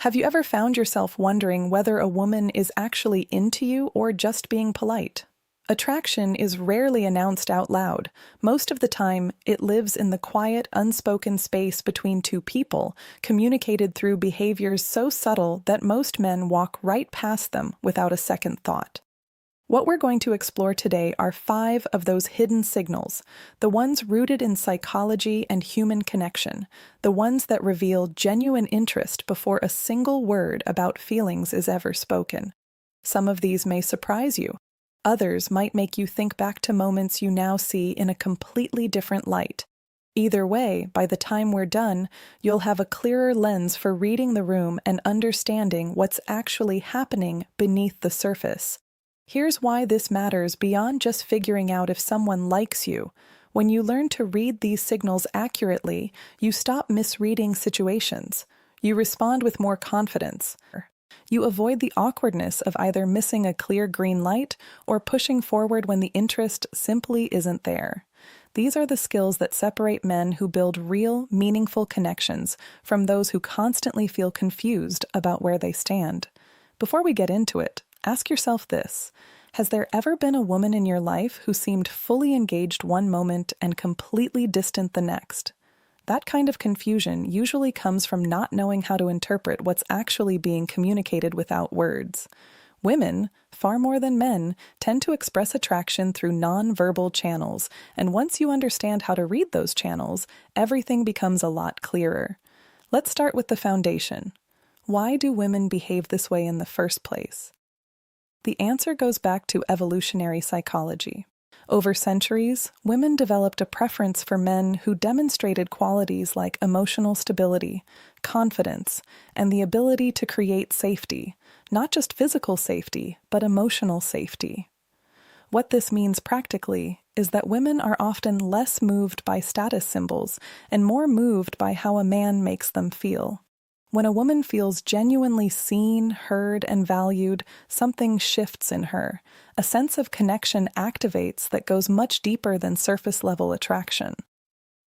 Have you ever found yourself wondering whether a woman is actually into you or just being polite? Attraction is rarely announced out loud. Most of the time, it lives in the quiet, unspoken space between two people, communicated through behaviors so subtle that most men walk right past them without a second thought. What we're going to explore today are 5 of those hidden signals, the ones rooted in psychology and human connection, the ones that reveal genuine interest before a single word about feelings is ever spoken. Some of these may surprise you. Others might make you think back to moments you now see in a completely different light. Either way, by the time we're done, you'll have a clearer lens for reading the room and understanding what's actually happening beneath the surface. Here's why this matters beyond just figuring out if someone likes you. When you learn to read these signals accurately, you stop misreading situations. You respond with more confidence. You avoid the awkwardness of either missing a clear green light or pushing forward when the interest simply isn't there. These are the skills that separate men who build real, meaningful connections from those who constantly feel confused about where they stand. Before we get into it, ask yourself this: has there ever been a woman in your life who seemed fully engaged one moment and completely distant the next? That kind of confusion usually comes from not knowing how to interpret what's actually being communicated without words. Women, far more than men, tend to express attraction through non-verbal channels, and once you understand how to read those channels, everything becomes a lot clearer. Let's start with the foundation. Why do women behave this way in the first place? The answer goes back to evolutionary psychology. Over centuries, women developed a preference for men who demonstrated qualities like emotional stability, confidence, and the ability to create safety, not just physical safety, but emotional safety. What this means practically is that women are often less moved by status symbols and more moved by how a man makes them feel. When a woman feels genuinely seen, heard, and valued, something shifts in her. A sense of connection activates that goes much deeper than surface-level attraction.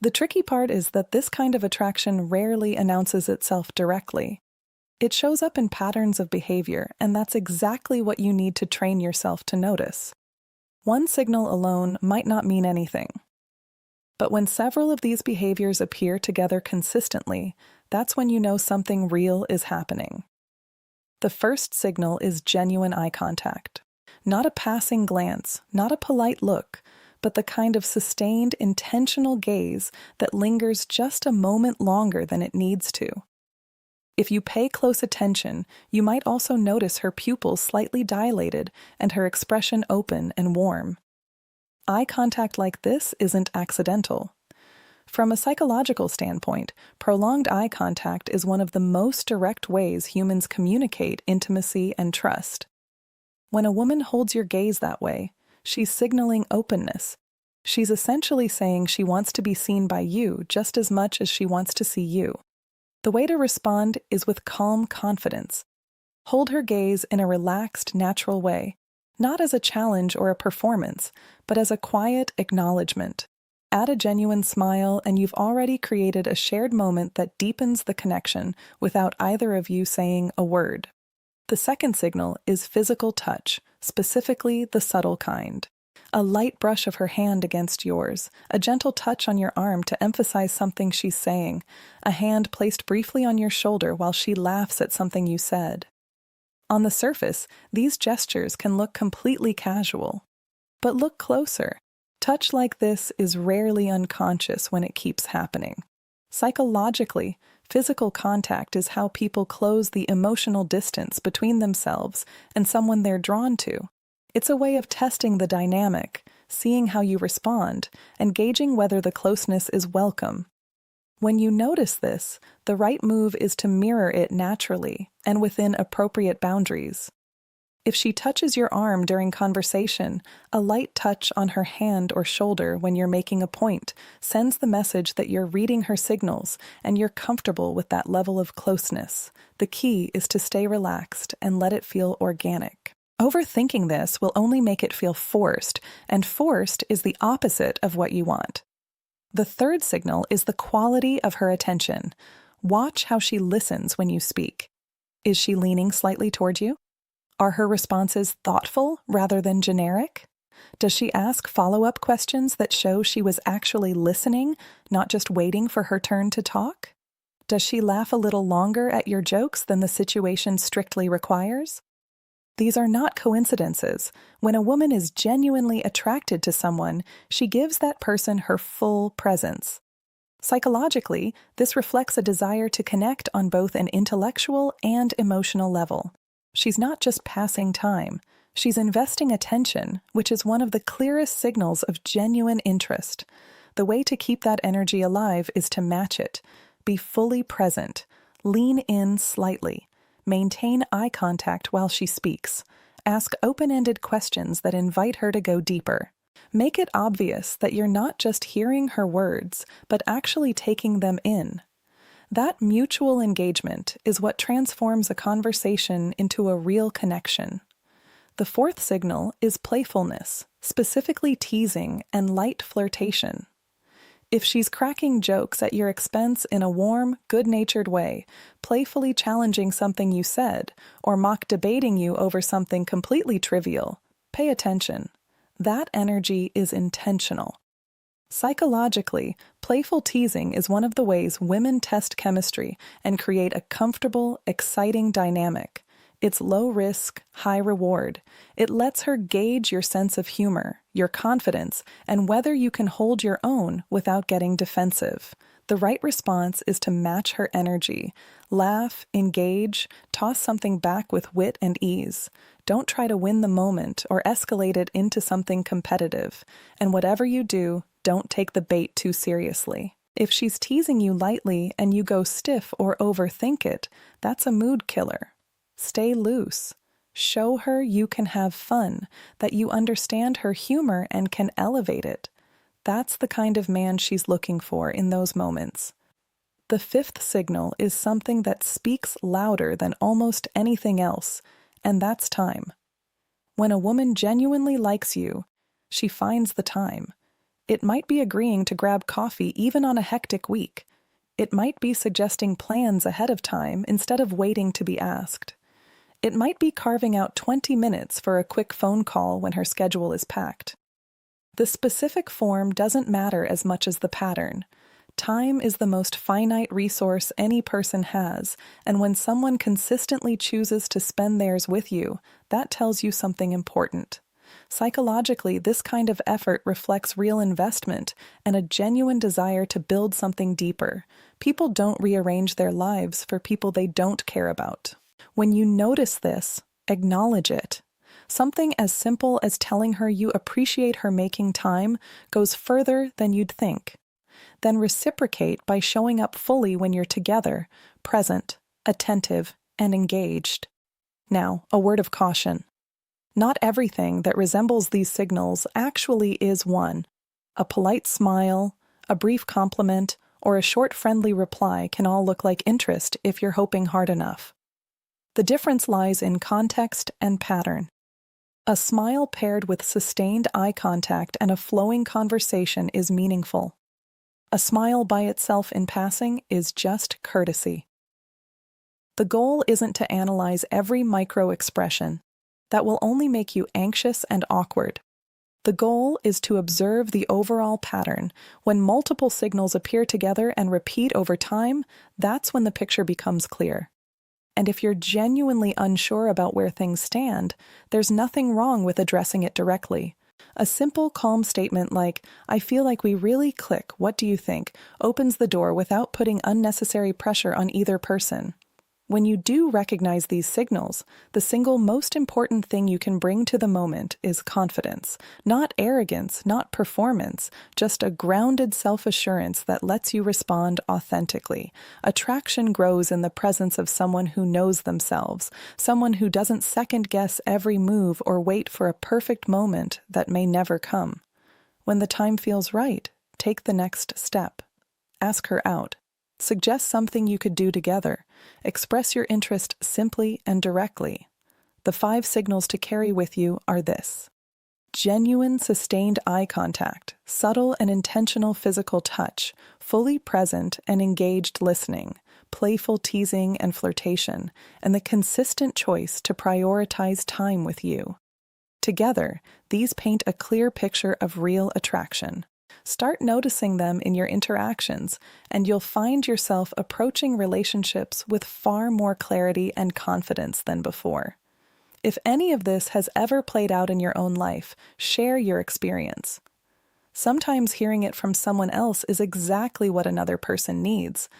The tricky part is that this kind of attraction rarely announces itself directly. It shows up in patterns of behavior, and that's exactly what you need to train yourself to notice. One signal alone might not mean anything. But when several of these behaviors appear together consistently, that's when you know something real is happening. The first signal is genuine eye contact. Not a passing glance, not a polite look, but the kind of sustained, intentional gaze that lingers just a moment longer than it needs to. If you pay close attention, you might also notice her pupils slightly dilated and her expression open and warm. Eye contact like this isn't accidental. From a psychological standpoint, prolonged eye contact is one of the most direct ways humans communicate intimacy and trust. When a woman holds your gaze that way, she's signaling openness. She's essentially saying she wants to be seen by you just as much as she wants to see you. The way to respond is with calm confidence. Hold her gaze in a relaxed, natural way, not as a challenge or a performance, but as a quiet acknowledgement. Add a genuine smile, and you've already created a shared moment that deepens the connection without either of you saying a word. The second signal is physical touch, specifically the subtle kind. A light brush of her hand against yours, a gentle touch on your arm to emphasize something she's saying, a hand placed briefly on your shoulder while she laughs at something you said. On the surface, these gestures can look completely casual. But look closer. Touch like this is rarely unconscious when it keeps happening. Psychologically, physical contact is how people close the emotional distance between themselves and someone they're drawn to. It's a way of testing the dynamic, seeing how you respond, and gauging whether the closeness is welcome. When you notice this, the right move is to mirror it naturally and within appropriate boundaries. If she touches your arm during conversation, a light touch on her hand or shoulder when you're making a point sends the message that you're reading her signals and you're comfortable with that level of closeness. The key is to stay relaxed and let it feel organic. Overthinking this will only make it feel forced, and forced is the opposite of what you want. The third signal is the quality of her attention. Watch how she listens when you speak. Is she leaning slightly toward you? Are her responses thoughtful rather than generic? Does she ask follow-up questions that show she was actually listening, not just waiting for her turn to talk? Does she laugh a little longer at your jokes than the situation strictly requires? These are not coincidences. When a woman is genuinely attracted to someone, she gives that person her full presence. Psychologically, this reflects a desire to connect on both an intellectual and emotional level. She's not just passing time, she's investing attention, which is one of the clearest signals of genuine interest. The way to keep that energy alive is to match it. Be fully present. Lean in slightly. Maintain eye contact while she speaks. Ask open-ended questions that invite her to go deeper. Make it obvious that you're not just hearing her words, but actually taking them in. That mutual engagement is what transforms a conversation into a real connection. The fourth signal is playfulness, specifically teasing and light flirtation. If she's cracking jokes at your expense in a warm, good-natured way, playfully challenging something you said, or mock debating you over something completely trivial, pay attention. That energy is intentional. Psychologically, playful teasing is one of the ways women test chemistry and create a comfortable, exciting dynamic. It's low risk, high reward. It lets her gauge your sense of humor, your confidence, and whether you can hold your own without getting defensive. The right response is to match her energy. Laugh, engage, toss something back with wit and ease. Don't try to win the moment or escalate it into something competitive. And whatever you do, don't take the bait too seriously. If she's teasing you lightly and you go stiff or overthink it, that's a mood killer. Stay loose. Show her you can have fun, that you understand her humor and can elevate it. That's the kind of man she's looking for in those moments. The fifth signal is something that speaks louder than almost anything else, and that's time. When a woman genuinely likes you, she finds the time. It might be agreeing to grab coffee even on a hectic week. It might be suggesting plans ahead of time instead of waiting to be asked. It might be carving out 20 minutes for a quick phone call when her schedule is packed. The specific form doesn't matter as much as the pattern. Time is the most finite resource any person has, and when someone consistently chooses to spend theirs with you, that tells you something important. Psychologically, this kind of effort reflects real investment and a genuine desire to build something deeper. People don't rearrange their lives for people they don't care about. When you notice this, acknowledge it. Something as simple as telling her you appreciate her making time goes further than you'd think. Then reciprocate by showing up fully when you're together, present, attentive, and engaged. Now, a word of caution. Not everything that resembles these signals actually is one. A polite smile, a brief compliment, or a short friendly reply can all look like interest if you're hoping hard enough. The difference lies in context and pattern. A smile paired with sustained eye contact and a flowing conversation is meaningful. A smile by itself in passing is just courtesy. The goal isn't to analyze every micro-expression. That will only make you anxious and awkward. The goal is to observe the overall pattern. When multiple signals appear together and repeat over time, that's when the picture becomes clear. And if you're genuinely unsure about where things stand, there's nothing wrong with addressing it directly. A simple, calm statement like, "I feel like we really click, what do you think?" opens the door without putting unnecessary pressure on either person. When you do recognize these signals, the single most important thing you can bring to the moment is confidence. Not arrogance, not performance, just a grounded self-assurance that lets you respond authentically. Attraction grows in the presence of someone who knows themselves, someone who doesn't second-guess every move or wait for a perfect moment that may never come. When the time feels right, take the next step. Ask her out. Suggest something you could do together. Express your interest simply and directly. The 5 signals to carry with you are this. Genuine, sustained eye contact, subtle and intentional physical touch, fully present and engaged listening, playful teasing and flirtation, and the consistent choice to prioritize time with you. Together, these paint a clear picture of real attraction. Start noticing them in your interactions, and you'll find yourself approaching relationships with far more clarity and confidence than before. If any of this has ever played out in your own life, share your experience. Sometimes hearing it from someone else is exactly what another person needs.